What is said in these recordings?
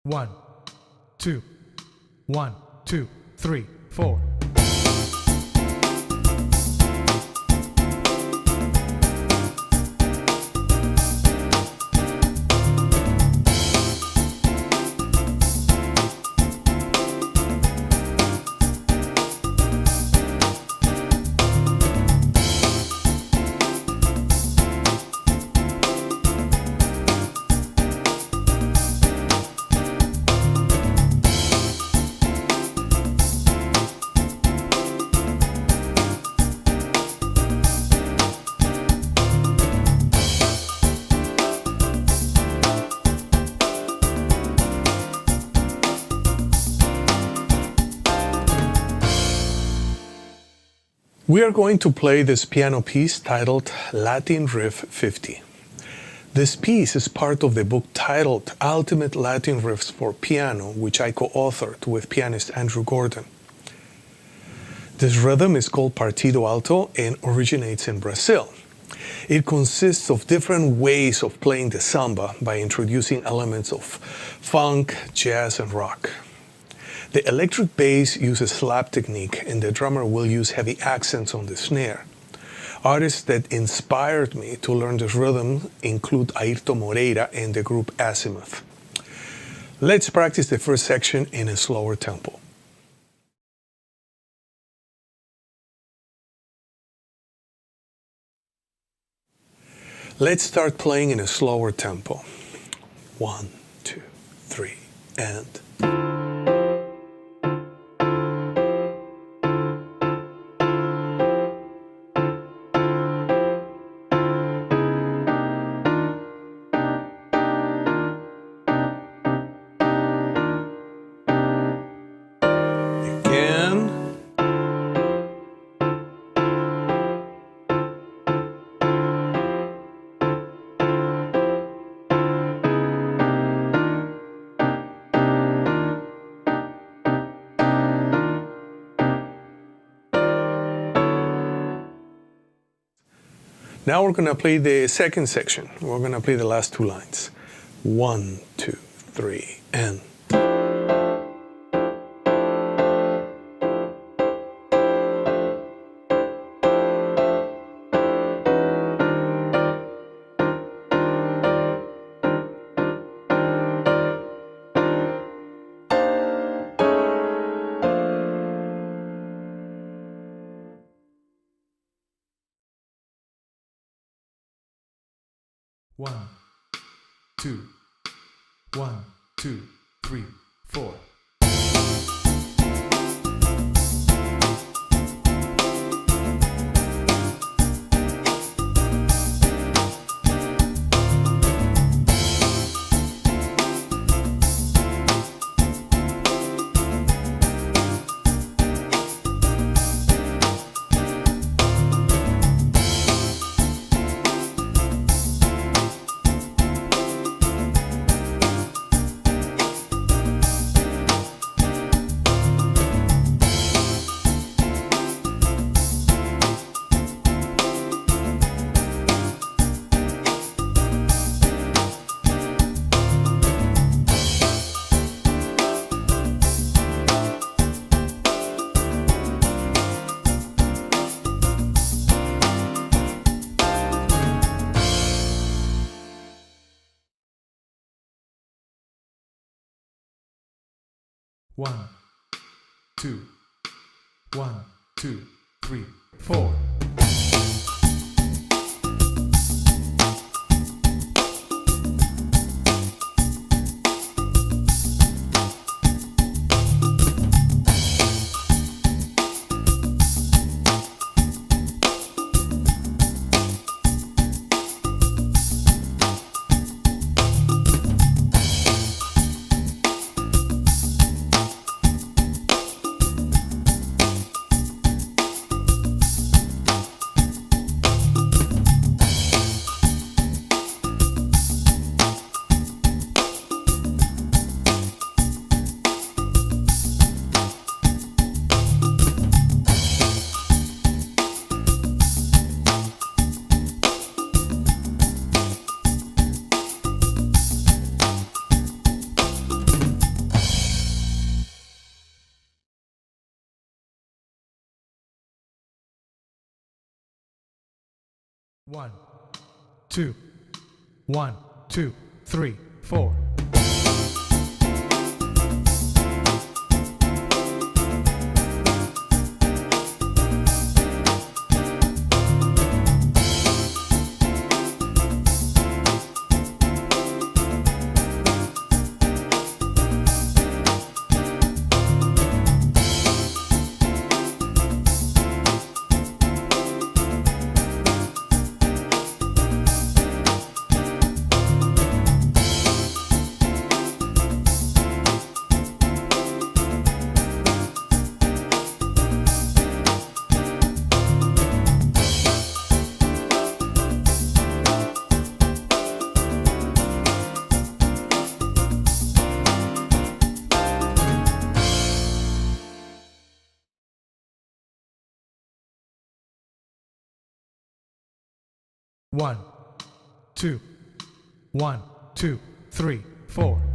1, 2, 1, 2, 3, 4. We are going to play this piano piece titled Latin Riff 50. This piece is part of the book titled Ultimate Latin Riffs for Piano, which I co-authored with pianist Andrew Gordon. This rhythm is called Partido Alto and originates in Brazil. It consists of different ways of playing the samba by introducing elements of funk, jazz, and rock. The electric bass uses slap technique, and the drummer will use heavy accents on the snare. Artists that inspired me to learn this rhythm include Ayrton Moreira and the group Azimuth. Let's practice the first section in a slower tempo. Let's start playing in a slower tempo. 1, 2, 3, and... Now we're going to play the second section. We're going to play the last two lines. 1, 2, 3, and... One, two, 1, 2, 3, 4. One, two, 1, 2, 3, 4. 1, 2, 1, 2, 3, 4. One, two, 1, 2, 3, 4.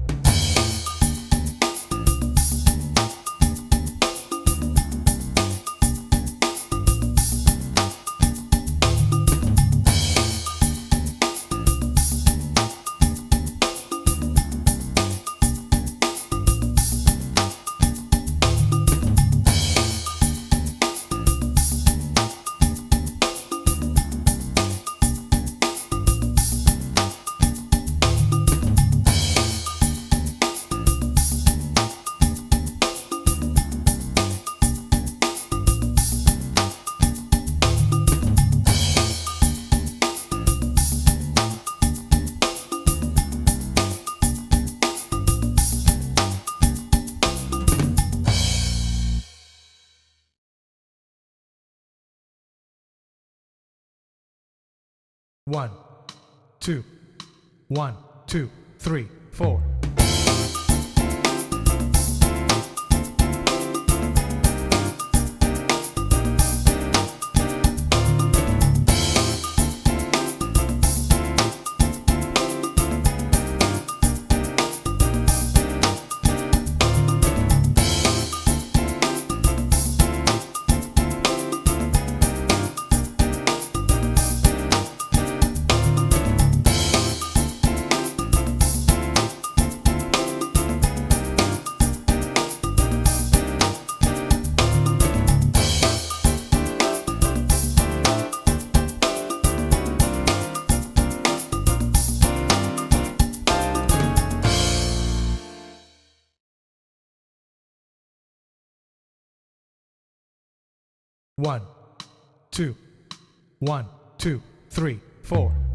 One, two, 1, 2, 3, 4. One, two, 1, 2, 3, 4.